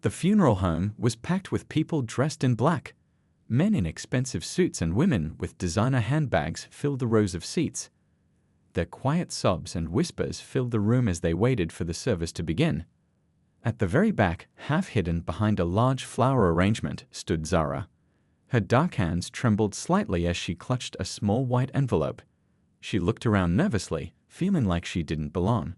The funeral home was packed with people dressed in black. Men in expensive suits and women with designer handbags filled the rows of seats. Their quiet sobs and whispers filled the room as they waited for the service to begin. At the very back, half hidden behind a large flower arrangement, stood Zara. Her dark hands trembled slightly as she clutched a small white envelope. She looked around nervously, feeling like she didn't belong.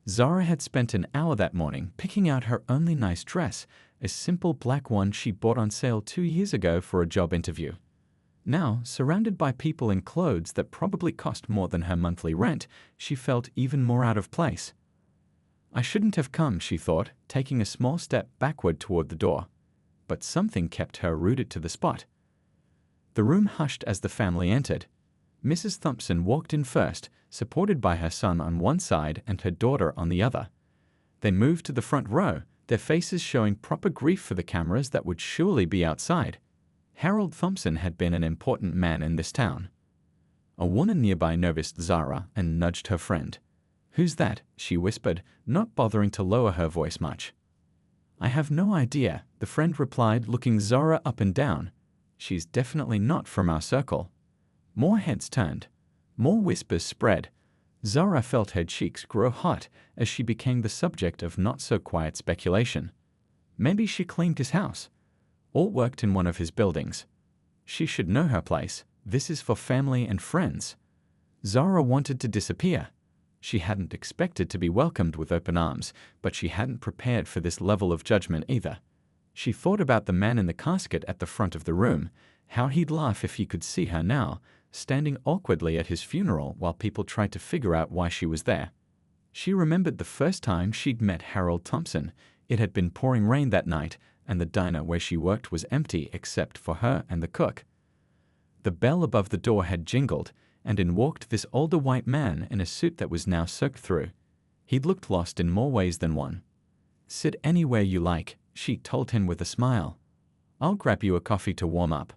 Zara had spent an hour that morning picking out her only nice dress, a simple black one she bought on sale 2 years ago for a job interview. Now, surrounded by people in clothes that probably cost more than her monthly rent, she felt even more out of place. I shouldn't have come, she thought, taking a small step backward toward the door. But something kept her rooted to the spot. The room hushed as the family entered. Mrs. Thompson walked in first, supported by her son on one side and her daughter on the other. They moved to the front row, their faces showing proper grief for the cameras that would surely be outside. Harold Thompson had been an important man in this town. A woman nearby noticed Zara and nudged her friend. "Who's that?" she whispered, not bothering to lower her voice much. "I have no idea," the friend replied, looking Zara up and down. "She's definitely not from our circle." More heads turned. More whispers spread. Zara felt her cheeks grow hot as she became the subject of not-so-quiet speculation. Maybe she cleaned his house, or worked in one of his buildings. She should know her place. This is for family and friends. Zara wanted to disappear. She hadn't expected to be welcomed with open arms, but she hadn't prepared for this level of judgment either. She thought about the man in the casket at the front of the room, how he'd laugh if he could see her now, standing awkwardly at his funeral while people tried to figure out why she was there. She remembered the first time she'd met Harold Thompson. It had been pouring rain that night, and the diner where she worked was empty except for her and the cook. The bell above the door had jingled, and in walked this older white man in a suit that was now soaked through. He'd looked lost in more ways than one. "Sit anywhere you like," she told him with a smile. "I'll grab you a coffee to warm up."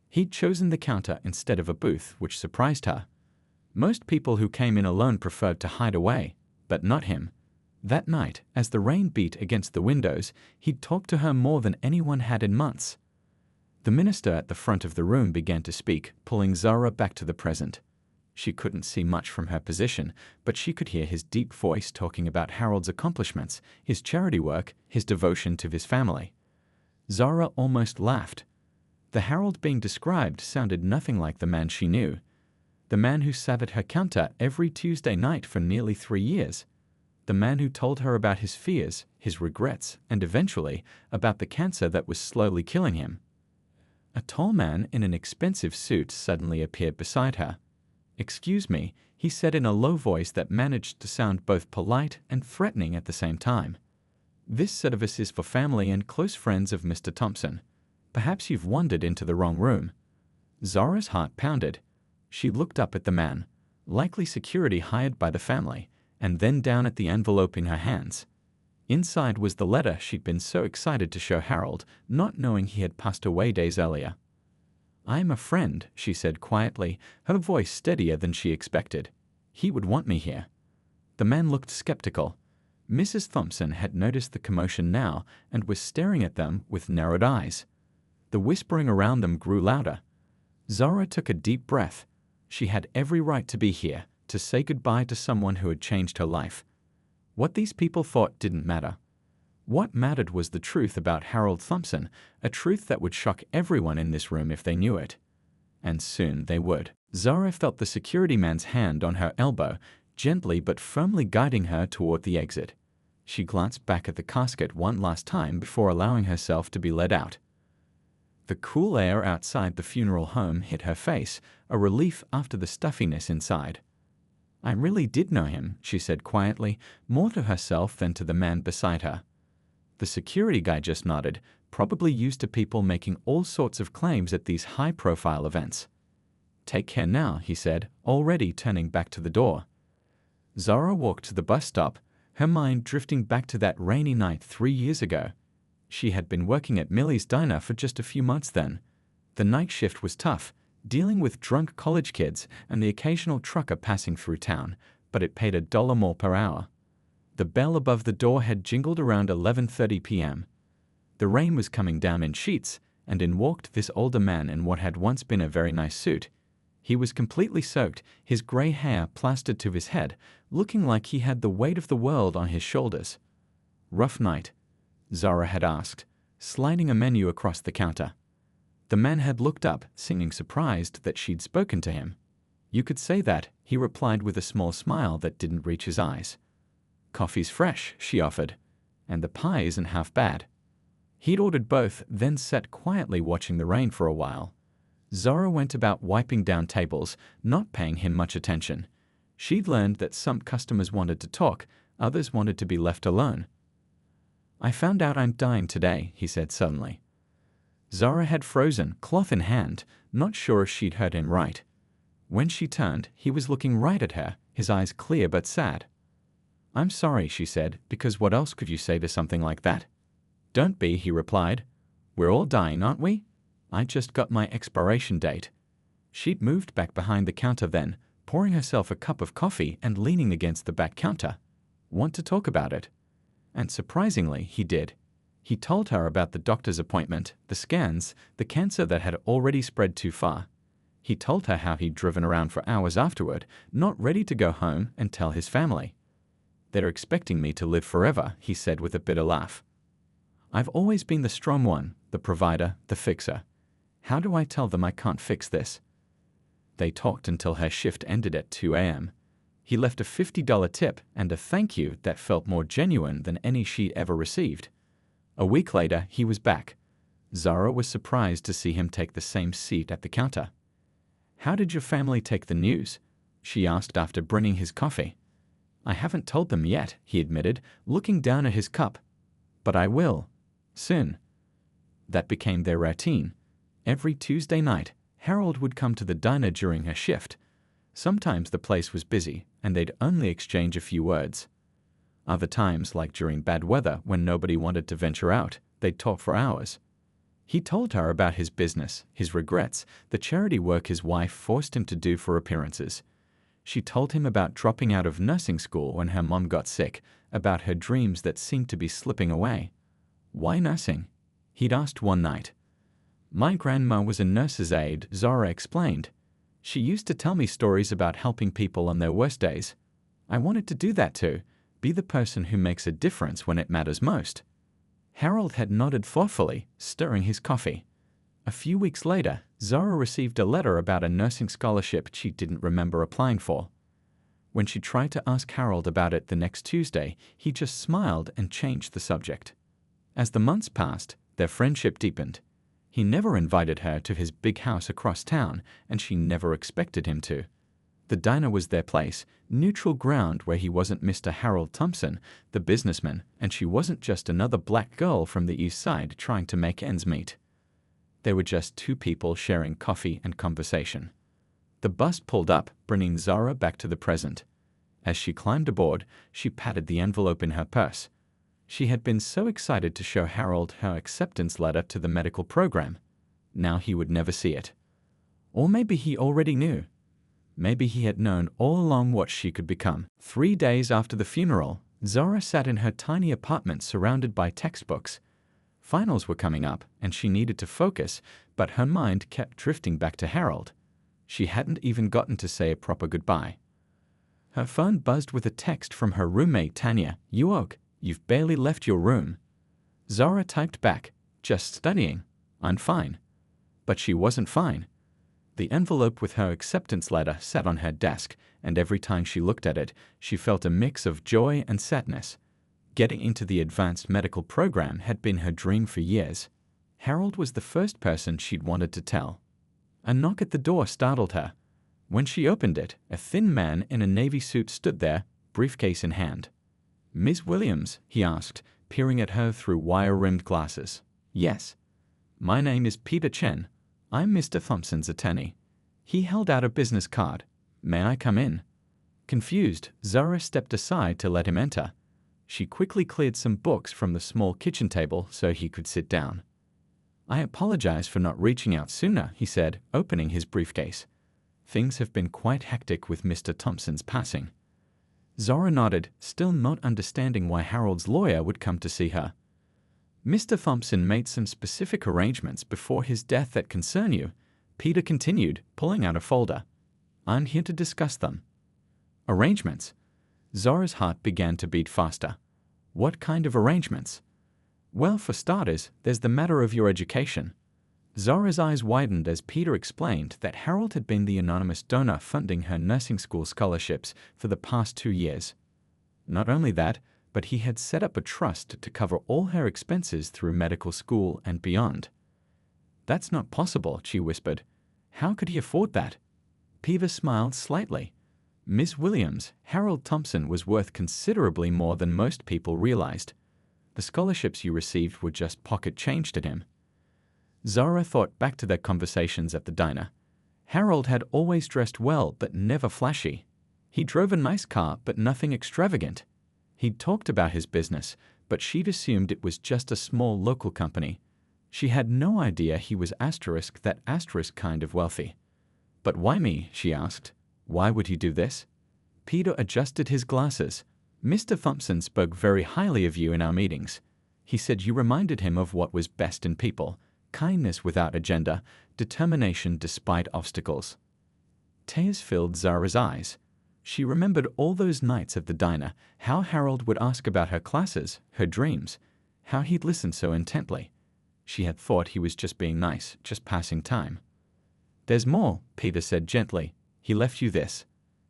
He'd chosen the counter instead of a booth, which surprised her. Most people who came in alone preferred to hide away, but not him. That night, as the rain beat against the windows, he'd talked to her more than anyone had in months. The minister at the front of the room began to speak, pulling Zara back to the present. She couldn't see much from her position, but she could hear his deep voice talking about Harold's accomplishments, his charity work, his devotion to his family. Zara almost laughed. The Harold being described sounded nothing like the man she knew. The man who sat at her counter every Tuesday night for nearly 3 years. The man who told her about his fears, his regrets, and eventually about the cancer that was slowly killing him. A tall man in an expensive suit suddenly appeared beside her. "Excuse me," he said in a low voice that managed to sound both polite and threatening at the same time. "This service is for family and close friends of Mr. Thompson. Perhaps you've wandered into the wrong room." Zara's heart pounded. She looked up at the man, likely security hired by the family, and then down at the envelope in her hands. Inside was the letter she'd been so excited to show Harold, not knowing he had passed away days earlier. "I am a friend," she said quietly, her voice steadier than she expected. "He would want me here." The man looked skeptical. Mrs. Thompson had noticed the commotion now and was staring at them with narrowed eyes. The whispering around them grew louder. Zara took a deep breath. She had every right to be here, to say goodbye to someone who had changed her life. What these people thought didn't matter. What mattered was the truth about Harold Thompson, a truth that would shock everyone in this room if they knew it. And soon they would. Zara felt the security man's hand on her elbow, gently but firmly guiding her toward the exit. She glanced back at the casket one last time before allowing herself to be led out. The cool air outside the funeral home hit her face, a relief after the stuffiness inside. "I really did know him," she said quietly, more to herself than to the man beside her. The security guy just nodded, probably used to people making all sorts of claims at these high-profile events. "Take care now," he said, already turning back to the door. Zara walked to the bus stop, her mind drifting back to that rainy night 3 years ago. She had been working at Millie's Diner for just a few months then. The night shift was tough, dealing with drunk college kids and the occasional trucker passing through town, but it paid $1 more per hour. The bell above the door had jingled around 11:30 p.m. The rain was coming down in sheets, and in walked this older man in what had once been a very nice suit. He was completely soaked, his grey hair plastered to his head, looking like he had the weight of the world on his shoulders. "Rough night?" Zara had asked, sliding a menu across the counter. The man had looked up, seeming surprised that she'd spoken to him. "You could say that," he replied with a small smile that didn't reach his eyes. "Coffee's fresh," she offered, "and the pie isn't half bad." He'd ordered both, then sat quietly watching the rain for a while. Zara went about wiping down tables, not paying him much attention. She'd learned that some customers wanted to talk, others wanted to be left alone. "I found out I'm dying today," he said suddenly. Zara had frozen, cloth in hand, not sure if she'd heard him right. When she turned, he was looking right at her, his eyes clear but sad. "I'm sorry," she said, "because what else could you say to something like that?" "Don't be," he replied. "We're all dying, aren't we? I just got my expiration date." She'd moved back behind the counter then, pouring herself a cup of coffee and leaning against the back counter. "Want to talk about it?" And surprisingly, he did. He told her about the doctor's appointment, the scans, the cancer that had already spread too far. He told her how he'd driven around for hours afterward, not ready to go home and tell his family. "They're expecting me to live forever," he said with a bitter laugh. "I've always been the strong one, the provider, the fixer. How do I tell them I can't fix this?" They talked until her shift ended at 2 a.m. He left a $50 tip and a thank you that felt more genuine than any she'd ever received. A week later, he was back. Zara was surprised to see him take the same seat at the counter. "How did your family take the news?" she asked after bringing his coffee. "I haven't told them yet," he admitted, looking down at his cup. "But I will. Soon." That became their routine. Every Tuesday night, Harold would come to the diner during her shift. Sometimes the place was busy, and they'd only exchange a few words. Other times, like during bad weather when nobody wanted to venture out, they'd talk for hours. He told her about his business, his regrets, the charity work his wife forced him to do for appearances. She told him about dropping out of nursing school when her mom got sick, about her dreams that seemed to be slipping away. "Why nursing?" he'd asked one night. "My grandma was a nurse's aide," Zara explained. "She used to tell me stories about helping people on their worst days. I wanted to do that too, be the person who makes a difference when it matters most." Harold had nodded thoughtfully, stirring his coffee. A few weeks later, Zara received a letter about a nursing scholarship she didn't remember applying for. When she tried to ask Harold about it the next Tuesday, he just smiled and changed the subject. As the months passed, their friendship deepened. He never invited her to his big house across town, and she never expected him to. The diner was their place, neutral ground where he wasn't Mr. Harold Thompson, the businessman, and she wasn't just another black girl from the East Side trying to make ends meet. They were just two people sharing coffee and conversation. The bus pulled up, bringing Zara back to the present. As she climbed aboard, she patted the envelope in her purse. She had been so excited to show Harold her acceptance letter to the medical program. Now he would never see it. Or maybe he already knew. Maybe he had known all along what she could become. 3 days after the funeral, Zara sat in her tiny apartment surrounded by textbooks. Finals were coming up, and she needed to focus, but her mind kept drifting back to Harold. She hadn't even gotten to say a proper goodbye. Her phone buzzed with a text from her roommate Tanya. "You woke. You've barely left your room." Zara typed back, "Just studying. I'm fine." But she wasn't fine. The envelope with her acceptance letter sat on her desk, and every time she looked at it, she felt a mix of joy and sadness. Getting into the advanced medical program had been her dream for years. Harold was the first person she'd wanted to tell. A knock at the door startled her. When she opened it, a thin man in a navy suit stood there, briefcase in hand. "Miss Williams?" he asked, peering at her through wire-rimmed glasses. "Yes." "My name is Peter Chen. I'm Mr. Thompson's attorney." He held out a business card. "May I come in?" Confused, Zara stepped aside to let him enter. She quickly cleared some books from the small kitchen table so he could sit down. "I apologize for not reaching out sooner," he said, opening his briefcase. "Things have been quite hectic with Mr. Thompson's passing." Zara nodded, still not understanding why Harold's lawyer would come to see her. Mr. Thompson made some specific arrangements before his death that concern you, Peter continued, pulling out a folder. I'm here to discuss them. Arrangements? Zora's heart began to beat faster. What kind of arrangements? Well, for starters, there's the matter of your education. Zora's eyes widened as Peter explained that Harold had been the anonymous donor funding her nursing school scholarships for the past 2 years. Not only that, but he had set up a trust to cover all her expenses through medical school and beyond. That's not possible, she whispered. How could he afford that? Peter smiled slightly. Miss Williams, Harold Thompson was worth considerably more than most people realized. The scholarships you received were just pocket change to him. Zora thought back to their conversations at the diner. Harold had always dressed well but never flashy. He drove a nice car but nothing extravagant. He'd talked about his business, but she'd assumed it was just a small local company. She had no idea he was that asterisk kind of wealthy. But why me? She asked. Why would he do this? Peter adjusted his glasses. Mr. Thompson spoke very highly of you in our meetings. He said you reminded him of what was best in people. Kindness without agenda, determination despite obstacles. Tears filled Zara's eyes. She remembered all those nights at the diner, how Harold would ask about her classes, her dreams, how he'd listen so intently. She had thought he was just being nice, just passing time. There's more, Peter said gently. He left you this.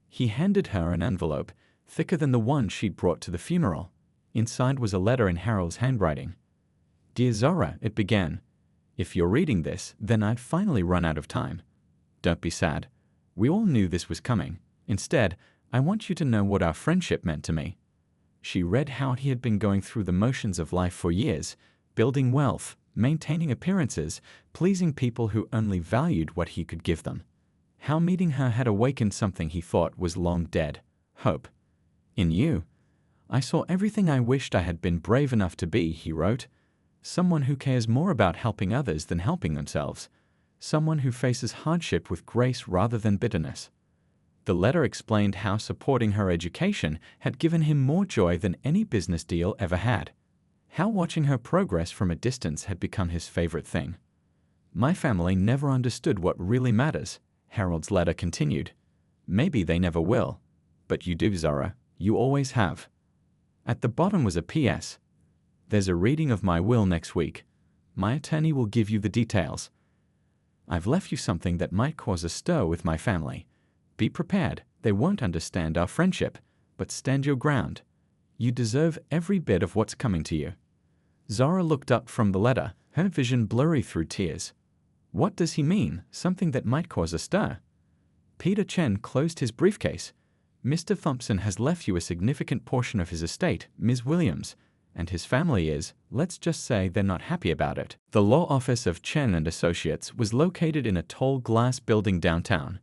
He handed her an envelope, thicker than the one she'd brought to the funeral. Inside was a letter in Harold's handwriting. Dear Zora, it began. If you're reading this, then I'd finally run out of time. Don't be sad. We all knew this was coming. Instead, I want you to know what our friendship meant to me. She read how he had been going through the motions of life for years, building wealth, maintaining appearances, pleasing people who only valued what he could give them. How meeting her had awakened something he thought was long dead, hope. In you, I saw everything I wished I had been brave enough to be, he wrote. Someone who cares more about helping others than helping themselves. Someone who faces hardship with grace rather than bitterness. The letter explained how supporting her education had given him more joy than any business deal ever had. How watching her progress from a distance had become his favorite thing. My family never understood what really matters, Harold's letter continued. Maybe they never will. But you do, Zora. You always have. At the bottom was a P.S. There's a reading of my will next week. My attorney will give you the details. I've left you something that might cause a stir with my family. Be prepared. They won't understand our friendship, but stand your ground. You deserve every bit of what's coming to you. Zora looked up from the letter, her vision blurry through tears. What does he mean, something that might cause a stir? Peter Chen closed his briefcase. Mr. Thompson has left you a significant portion of his estate, Ms. Williams, and his family is, let's just say they're not happy about it. The law office of Chen and Associates was located in a tall glass building downtown.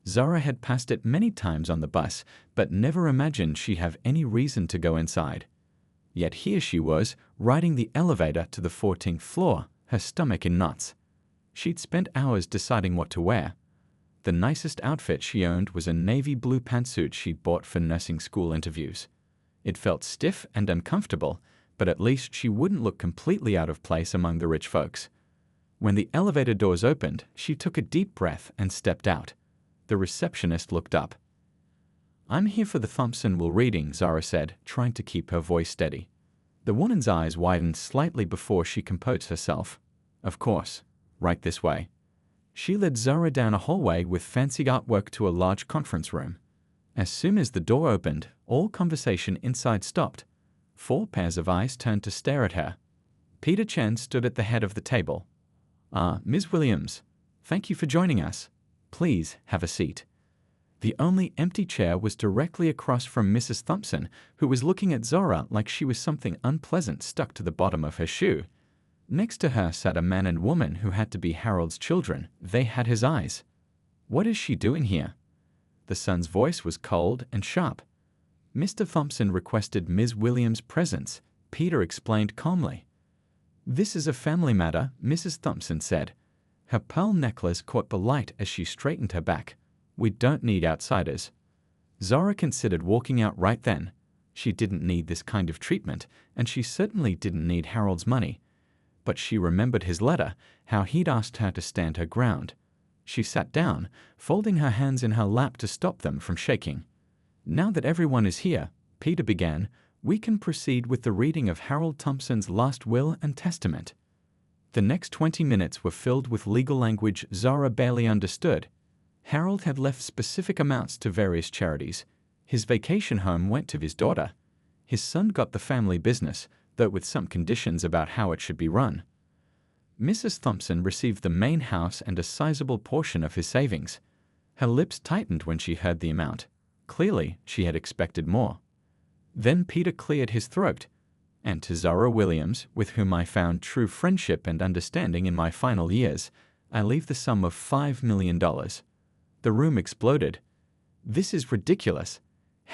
Zora had passed it many times on the bus, but never imagined she'd have any reason to go inside. Yet here she was, riding the elevator to the 14th floor, her stomach in knots. She'd spent hours deciding what to wear. The nicest outfit she owned was a navy blue pantsuit she'd bought for nursing school interviews. It felt stiff and uncomfortable, but at least she wouldn't look completely out of place among the rich folks. When the elevator doors opened, she took a deep breath and stepped out. The receptionist looked up. I'm here for the Thompson will reading, Zora said, trying to keep her voice steady. The woman's eyes widened slightly before she composed herself. Of course. Right this way. She led Zora down a hallway with fancy artwork to a large conference room. As soon as the door opened, all conversation inside stopped. 4 pairs of eyes turned to stare at her. Peter Chen stood at the head of the table. Ms. Williams, thank you for joining us. Please have a seat. The only empty chair was directly across from Mrs. Thompson, who was looking at Zora like she was something unpleasant stuck to the bottom of her shoe. Next to her sat a man and woman who had to be Harold's children. They had his eyes. What is she doing here? The son's voice was cold and sharp. Mr. Thompson requested Ms. Williams' presence, Peter explained calmly. This is a family matter, Mrs. Thompson said. Her pearl necklace caught the light as she straightened her back. We don't need outsiders. Zora considered walking out right then. She didn't need this kind of treatment, and she certainly didn't need Harold's money. But she remembered his letter, how he'd asked her to stand her ground. She sat down, folding her hands in her lap to stop them from shaking. "Now that everyone is here," Peter began, "we can proceed with the reading of Harold Thompson's last will and testament." The next 20 minutes were filled with legal language Zara barely understood. Harold had left specific amounts to various charities. His vacation home went to his daughter. His son got the family business, though with some conditions about how it should be run. Mrs. Thompson received the main house and a sizable portion of his savings. Her lips tightened when she heard the amount. Clearly, she had expected more. Then Peter cleared his throat. "And to Zara Williams, with whom I found true friendship and understanding in my final years, I leave the sum of $5 million. The room exploded. "This is ridiculous."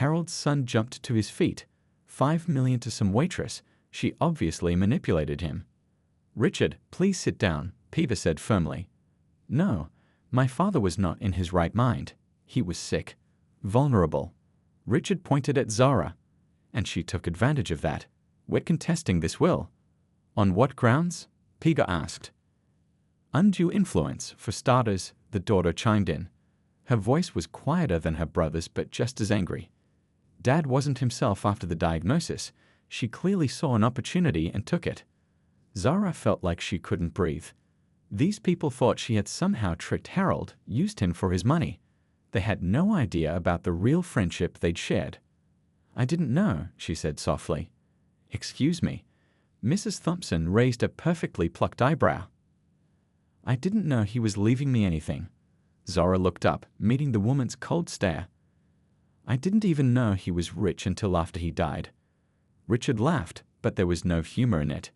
Harold's son jumped to his feet. $5 million to some waitress. She obviously manipulated him. "Richard, please sit down," Peter said firmly. "No, my father was not in his right mind. He was sick, vulnerable." Richard pointed at Zara. "And she took advantage of that. We're contesting this will." "On what grounds?" Peter asked. "Undue influence, for starters," the daughter chimed in. Her voice was quieter than her brother's, but just as angry. "Dad wasn't himself after the diagnosis. She clearly saw an opportunity and took it." Zara felt like she couldn't breathe. These people thought she had somehow tricked Harold, used him for his money. They had no idea about the real friendship they'd shared. "I didn't know," she said softly. "Excuse me." Mrs. Thompson raised a perfectly plucked eyebrow. "I didn't know he was leaving me anything." Zara looked up, meeting the woman's cold stare. "I didn't even know he was rich until after he died." Richard laughed, but there was no humor in it.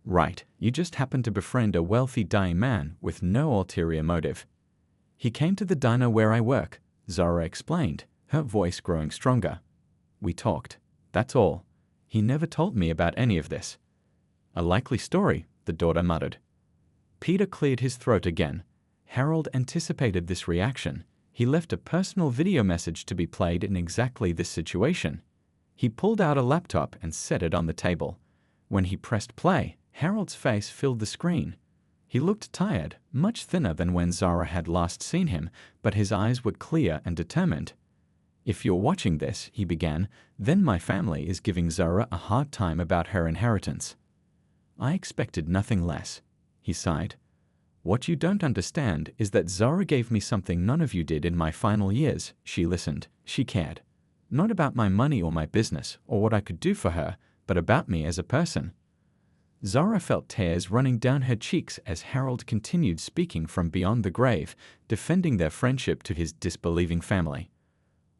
"Right, you just happened to befriend a wealthy dying man with no ulterior motive." "He came to the diner where I work," Zara explained, her voice growing stronger. "We talked. That's all. He never told me about any of this." "A likely story," the daughter muttered. Peter cleared his throat again. Harold anticipated this reaction. He left a personal video message to be played in exactly this situation. He pulled out a laptop and set it on the table. When he pressed play, Harold's face filled the screen. He looked tired, much thinner than when Zara had last seen him, but his eyes were clear and determined. "If you're watching this," he began, "then my family is giving Zara a hard time about her inheritance." "I expected nothing less," he sighed. "What you don't understand is that Zara gave me something none of you did in my final years." She listened. She cared. Not about my money or my business, or what I could do for her, but about me as a person. Zara felt tears running down her cheeks as Harold continued speaking from beyond the grave, defending their friendship to his disbelieving family.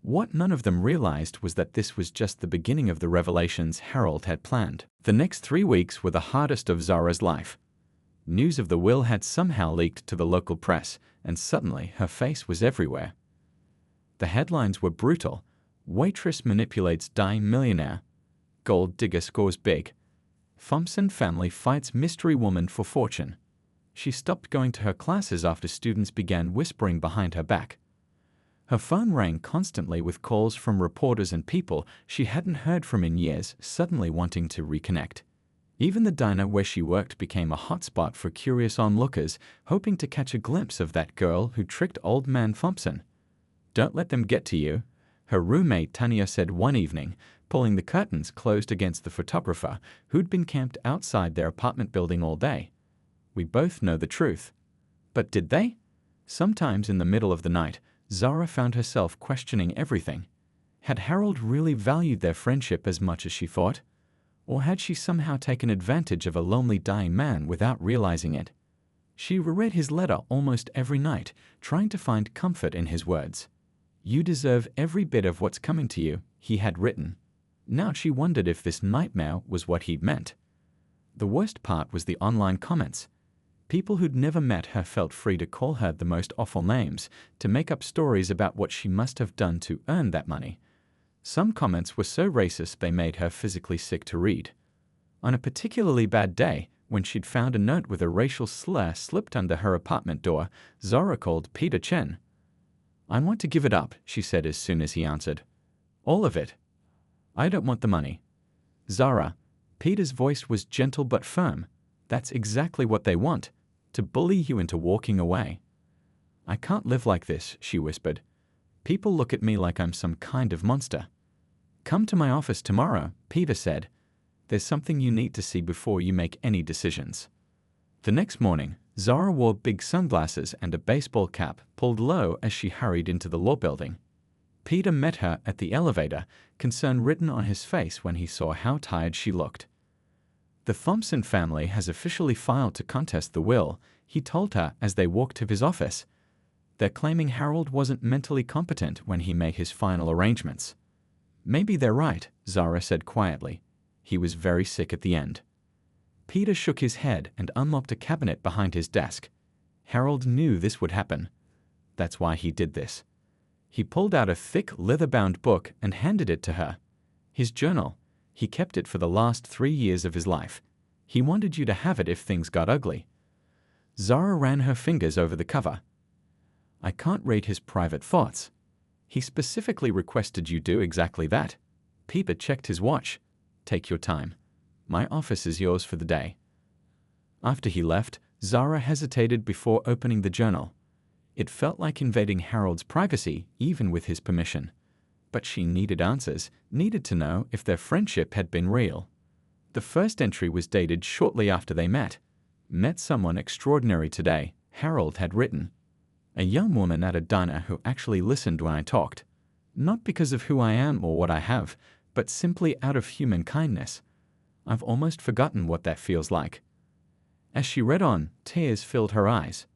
What none of them realized was that this was just the beginning of the revelations Harold had planned. The next 3 weeks were the hardest of Zara's life. News of the will had somehow leaked to the local press, and suddenly her face was everywhere. The headlines were brutal. "Waitress manipulates dying millionaire." "Gold digger scores big." "Thompson family fights mystery woman for fortune." She stopped going to her classes after students began whispering behind her back. Her phone rang constantly with calls from reporters and people she hadn't heard from in years, suddenly wanting to reconnect. Even the diner where she worked became a hotspot for curious onlookers, hoping to catch a glimpse of that girl who tricked old man Thompson. "Don't let them get to you," her roommate Tanya said one evening, pulling the curtains closed against the photographer who'd been camped outside their apartment building all day. "We both know the truth." But did they? Sometimes in the middle of the night, Zara found herself questioning everything. Had Harold really valued their friendship as much as she thought? Or had she somehow taken advantage of a lonely dying man without realizing it? She reread his letter almost every night, trying to find comfort in his words. "You deserve every bit of what's coming to you," he had written. Now she wondered if this nightmare was what he'd meant. The worst part was the online comments. People who'd never met her felt free to call her the most awful names, to make up stories about what she must have done to earn that money. Some comments were so racist they made her physically sick to read. On a particularly bad day, when she'd found a note with a racial slur slipped under her apartment door, Zara called Peter Chen. "I want to give it up," she said as soon as he answered. "All of it." I don't want the money. Zara, Peter's voice was gentle but firm. That's exactly what they want, to bully you into walking away. I can't live like this, she whispered. People look at me like I'm some kind of monster. Come to my office tomorrow, Peter said. There's something you need to see before you make any decisions. The next morning, Zara wore big sunglasses and a baseball cap pulled low as she hurried into the law building. Peter met her at the elevator, concern written on his face when he saw how tired she looked. The Thompson family has officially filed to contest the will, he told her as they walked to his office. They're claiming Harold wasn't mentally competent when he made his final arrangements. Maybe they're right, Zara said quietly. He was very sick at the end. Peter shook his head and unlocked a cabinet behind his desk. Harold knew this would happen. That's why he did this. He pulled out a thick, leather-bound book and handed it to her. His journal. He kept it for the last 3 years of his life. He wanted you to have it if things got ugly. Zara ran her fingers over the cover. I can't read his private thoughts. He specifically requested you do exactly that. Peter checked his watch. Take your time. My office is yours for the day. After he left, Zara hesitated before opening the journal. It felt like invading Harold's privacy, even with his permission. But she needed answers, needed to know if their friendship had been real. The first entry was dated shortly after they met. Met someone extraordinary today, Harold had written. A young woman at a diner who actually listened when I talked. Not because of who I am or what I have, but simply out of human kindness. I've almost forgotten what that feels like. As she read on, tears filled her eyes.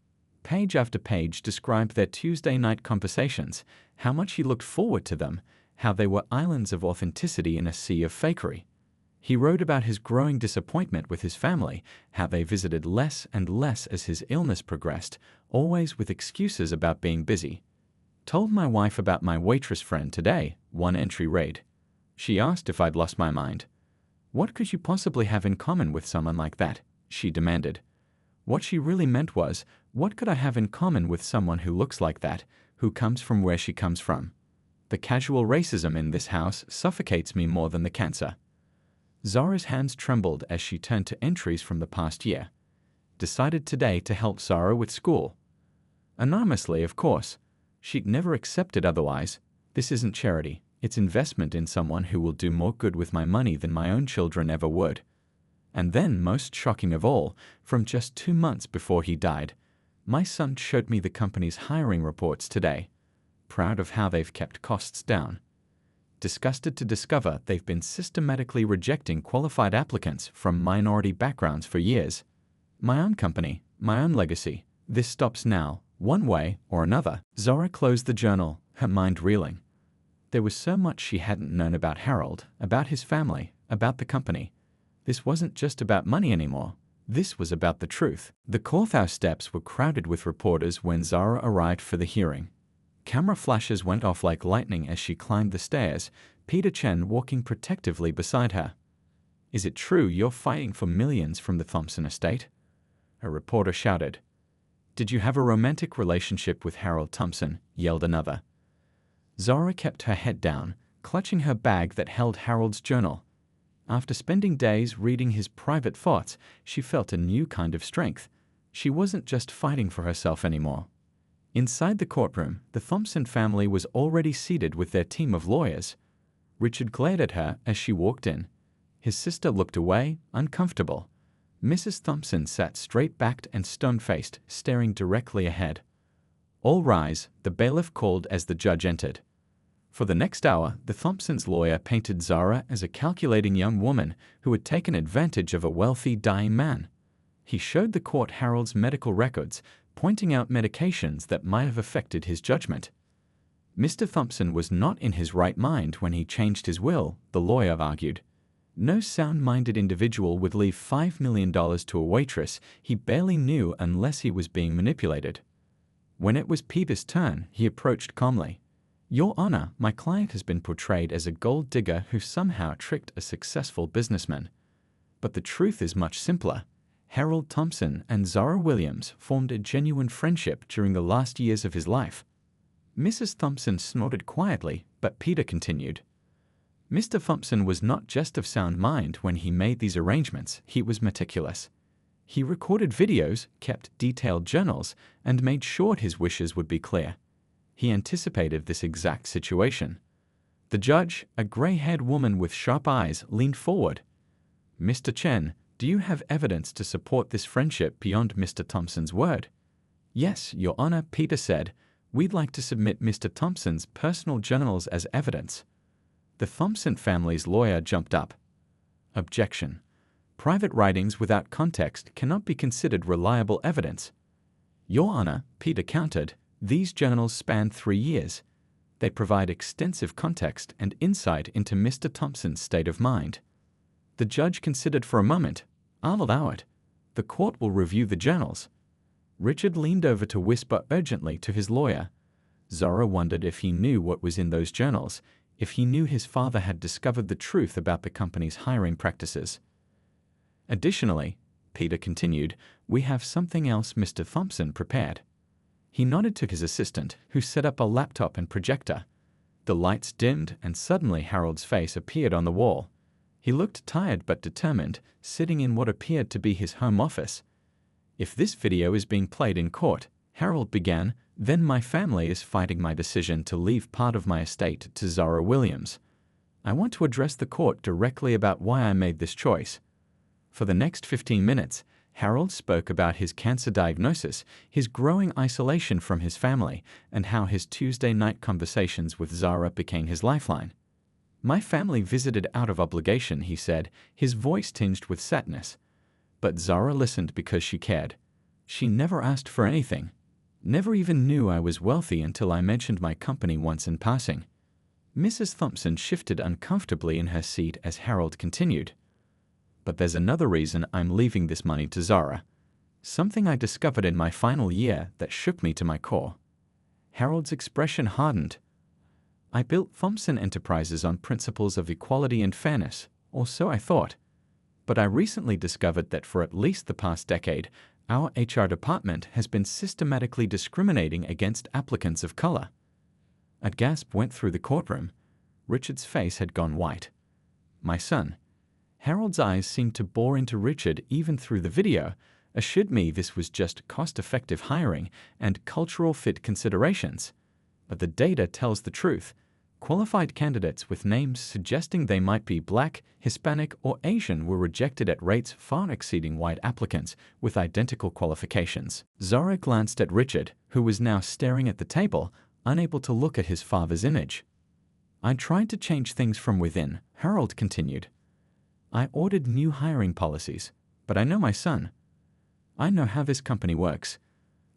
Page after page described their Tuesday night conversations, how much he looked forward to them, how they were islands of authenticity in a sea of fakery. He wrote about his growing disappointment with his family, how they visited less and less as his illness progressed, always with excuses about being busy. Told my wife about my waitress friend today, one entry read. She asked if I'd lost my mind. What could you possibly have in common with someone like that? She demanded. What she really meant was, what could I have in common with someone who looks like that, who comes from where she comes from? The casual racism in this house suffocates me more than the cancer. Zara's hands trembled as she turned to entries from the past year. Decided today to help Zara with school. Anonymously, of course. She'd never accepted otherwise. This isn't charity. It's investment in someone who will do more good with my money than my own children ever would. And then, most shocking of all, from just 2 months before he died, my son showed me the company's hiring reports today. Proud of how they've kept costs down. Disgusted to discover they've been systematically rejecting qualified applicants from minority backgrounds for years. My own company, my own legacy. This stops now, one way or another. Zara closed the journal, her mind reeling. There was so much she hadn't known about Harold, about his family, about the company. This wasn't just about money anymore. This was about the truth. The courthouse steps were crowded with reporters when Zara arrived for the hearing. Camera flashes went off like lightning as she climbed the stairs, Peter Chen walking protectively beside her. Is it true you're fighting for millions from the Thompson estate? A reporter shouted. Did you have a romantic relationship with Harold Thompson? Yelled another. Zara kept her head down, clutching her bag that held Harold's journal. After spending days reading his private thoughts, she felt a new kind of strength. She wasn't just fighting for herself anymore. Inside the courtroom, the Thompson family was already seated with their team of lawyers. Richard glared at her as she walked in. His sister looked away, uncomfortable. Mrs. Thompson sat straight-backed and stone-faced, staring directly ahead. All rise, the bailiff called as the judge entered. For the next hour, the Thompsons' lawyer painted Zara as a calculating young woman who had taken advantage of a wealthy, dying man. He showed the court Harold's medical records, pointing out medications that might have affected his judgment. Mr. Thompson was not in his right mind when he changed his will, the lawyer argued. No sound-minded individual would leave $5 million to a waitress he barely knew unless he was being manipulated. When it was Peter's turn, he approached calmly. Your Honor, my client has been portrayed as a gold digger who somehow tricked a successful businessman. But the truth is much simpler. Harold Thompson and Zara Williams formed a genuine friendship during the last years of his life. Mrs. Thompson snorted quietly, but Peter continued. Mr. Thompson was not just of sound mind when he made these arrangements, he was meticulous. He recorded videos, kept detailed journals, and made sure his wishes would be clear. He anticipated this exact situation. The judge, a gray-haired woman with sharp eyes, leaned forward. "Mr. Chen, do you have evidence to support this friendship beyond Mr. Thompson's word?" "Yes, Your Honor," Peter said. "We'd like to submit Mr. Thompson's personal journals as evidence." The Thompson family's lawyer jumped up. "Objection. Private writings without context cannot be considered reliable evidence." "Your Honor," Peter countered, "these journals span 3 years. They provide extensive context and insight into Mr. Thompson's state of mind." The judge considered for a moment. "I'll allow it. The court will review the journals." Richard leaned over to whisper urgently to his lawyer. Zora wondered if he knew what was in those journals, if he knew his father had discovered the truth about the company's hiring practices. "Additionally," Peter continued, "we have something else Mr. Thompson prepared." He nodded to his assistant, who set up a laptop and projector. The lights dimmed, and suddenly Harold's face appeared on the wall. He looked tired but determined, sitting in what appeared to be his home office. "If this video is being played in court," Harold began, "then my family is fighting my decision to leave part of my estate to Zora Williams. I want to address the court directly about why I made this choice." For the next 15 minutes, Harold spoke about his cancer diagnosis, his growing isolation from his family, and how his Tuesday night conversations with Zora became his lifeline. "My family visited out of obligation," he said, his voice tinged with sadness. "But Zora listened because she cared. She never asked for anything. Never even knew I was wealthy until I mentioned my company once in passing." Mrs. Thompson shifted uncomfortably in her seat as Harold continued. "But there's another reason I'm leaving this money to Zora. Something I discovered in my final year that shook me to my core." Harold's expression hardened. "I built Thompson Enterprises on principles of equality and fairness, or so I thought. But I recently discovered that for at least the past decade, our HR department has been systematically discriminating against applicants of color." A gasp went through the courtroom. Richard's face had gone white. "My son." Harold's eyes seemed to bore into Richard even through the video, assured me this was just cost-effective hiring and cultural fit considerations. But the data tells the truth. Qualified candidates with names suggesting they might be Black, Hispanic, or Asian were rejected at rates far exceeding white applicants with identical qualifications. Zora glanced at Richard, who was now staring at the table, unable to look at his father's image. "I tried to change things from within," Harold continued. "I ordered new hiring policies, but I know my son. I know how this company works.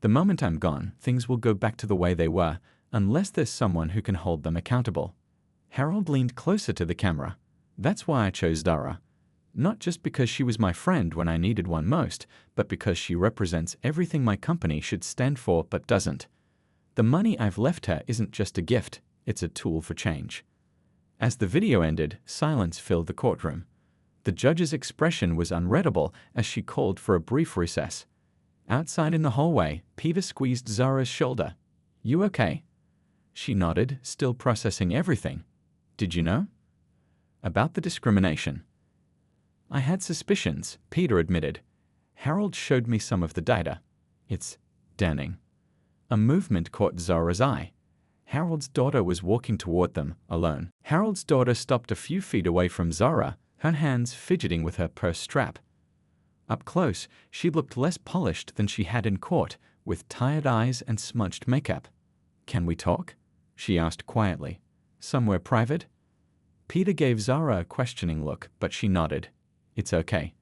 The moment I'm gone, things will go back to the way they were, unless there's someone who can hold them accountable." Harold leaned closer to the camera. "That's why I chose Zora. Not just because she was my friend when I needed one most, but because she represents everything my company should stand for but doesn't. The money I've left her isn't just a gift, it's a tool for change." As the video ended, silence filled the courtroom. The judge's expression was unreadable as she called for a brief recess. Outside in the hallway, Peter squeezed Zora's shoulder. "You okay?" She nodded, still processing everything. "Did you know?" "About the discrimination." "I had suspicions," Peter admitted. "Harold showed me some of the data. It's damning." A movement caught Zora's eye. Harold's daughter was walking toward them, alone. Harold's daughter stopped a few feet away from Zora, her hands fidgeting with her purse strap. Up close, she looked less polished than she had in court, with tired eyes and smudged makeup. "Can we talk?" she asked quietly. "Somewhere private?" Peter gave Zora a questioning look, but she nodded. "It's okay."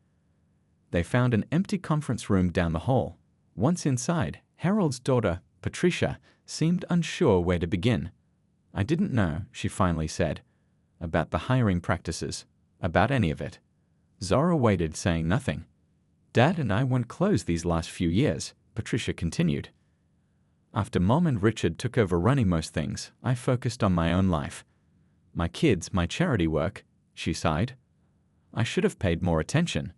They found an empty conference room down the hall. Once inside, Harold's daughter, Patricia, seemed unsure where to begin. "I didn't know," she finally said, "about the hiring practices, about any of it." Zora waited, saying nothing. "Dad and I weren't close these last few years," Patricia continued. "After Mom and Richard took over running most things, I focused on my own life. My kids, my charity work," she sighed. "I should have paid more attention."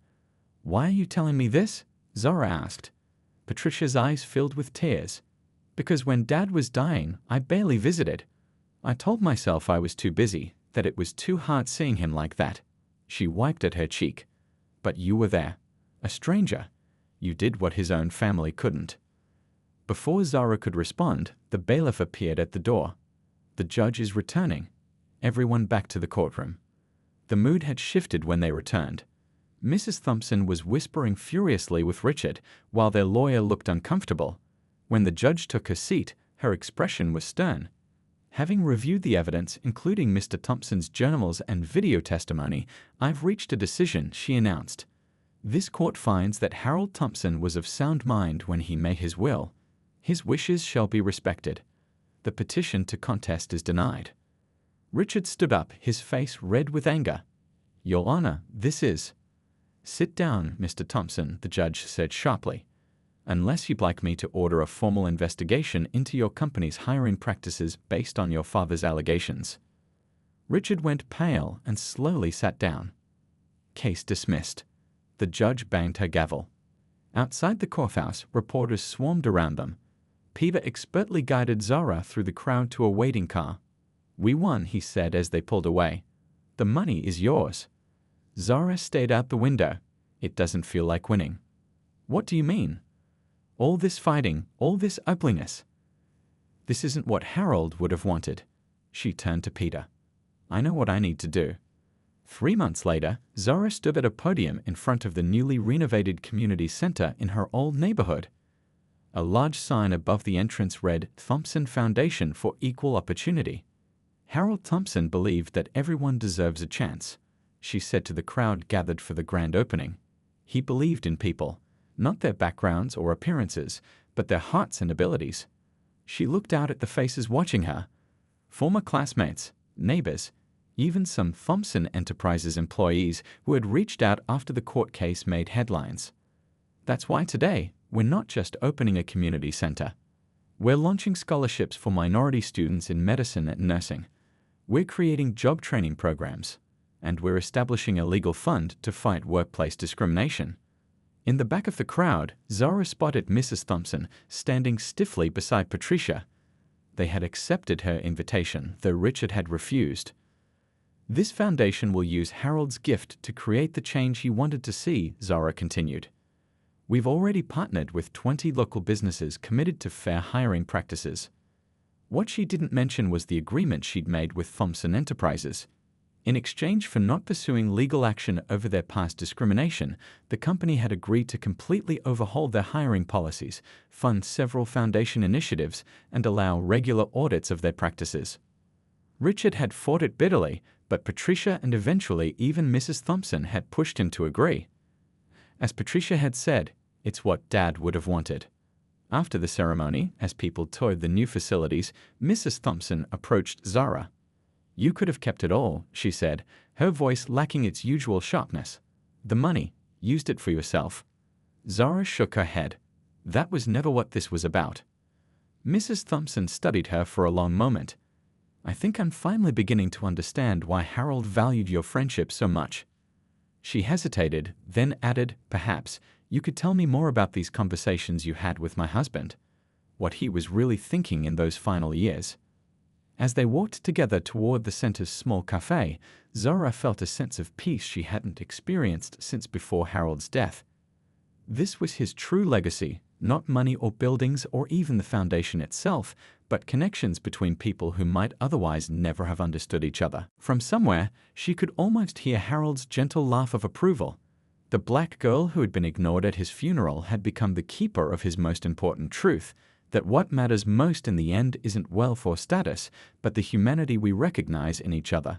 "Why are you telling me this?" Zora asked. Patricia's eyes filled with tears. "Because when Dad was dying, I barely visited. I told myself I was too busy, that it was too hard seeing him like that. She wiped at her cheek. But you were there. A stranger. You did what his own family couldn't. Before Zara could respond, the bailiff appeared at the door. The judge is returning. Everyone back to the courtroom. The mood had shifted when they returned. Mrs. Thompson was whispering furiously with Richard, while their lawyer looked uncomfortable. When the judge took her seat, her expression was stern. Having reviewed the evidence, including Mr. Thompson's journals and video testimony, I've reached a decision, she announced. This court finds that Harold Thompson was of sound mind when he made his will. His wishes shall be respected. The petition to contest is denied. Richard stood up, his face red with anger. Your Honor, this is... Sit down, Mr. Thompson, the judge said sharply. Unless you'd like me to order a formal investigation into your company's hiring practices based on your father's allegations. Richard went pale and slowly sat down. Case dismissed. The judge banged her gavel. Outside the courthouse, reporters swarmed around them. Peter expertly guided Zara through the crowd to a waiting car. We won, he said as they pulled away. The money is yours. Zara stared out the window. It doesn't feel like winning. What do you mean? All this fighting, all this ugliness. This isn't what Harold would have wanted. She turned to Peter. I know what I need to do. 3 months later, Zara stood at a podium in front of the newly renovated community center in her old neighborhood. A large sign above the entrance read, Thompson Foundation for Equal Opportunity. Harold Thompson believed that everyone deserves a chance, she said to the crowd gathered for the grand opening. He believed in people, not their backgrounds or appearances, but their hearts and abilities. She looked out at the faces watching her. Former classmates, neighbors, even some Thompson Enterprises employees who had reached out after the court case made headlines. That's why today, we're not just opening a community center. We're launching scholarships for minority students in medicine and nursing. We're creating job training programs. And we're establishing a legal fund to fight workplace discrimination. In the back of the crowd, Zara spotted Mrs. Thompson standing stiffly beside Patricia. They had accepted her invitation, though Richard had refused. This foundation will use Harold's gift to create the change he wanted to see, Zara continued. We've already partnered with 20 local businesses committed to fair hiring practices. What she didn't mention was the agreement she'd made with Thompson Enterprises. In exchange for not pursuing legal action over their past discrimination, the company had agreed to completely overhaul their hiring policies, fund several foundation initiatives, and allow regular audits of their practices. Richard had fought it bitterly, but Patricia and eventually even Mrs. Thompson had pushed him to agree. As Patricia had said, it's what Dad would have wanted. After the ceremony, as people toured the new facilities, Mrs. Thompson approached Zara. You could have kept it all, she said, her voice lacking its usual sharpness. The money, used it for yourself. Zara shook her head. That was never what this was about. Mrs. Thompson studied her for a long moment. I think I'm finally beginning to understand why Harold valued your friendship so much. She hesitated, then added, perhaps, you could tell me more about these conversations you had with my husband. What he was really thinking in those final years. As they walked together toward the center's small cafe, Zara felt a sense of peace she hadn't experienced since before Harold's death. This was his true legacy, not money or buildings or even the foundation itself, but connections between people who might otherwise never have understood each other. From somewhere, she could almost hear Harold's gentle laugh of approval. The black girl who had been ignored at his funeral had become the keeper of his most important truth, that what matters most in the end isn't wealth or status, but the humanity we recognize in each other.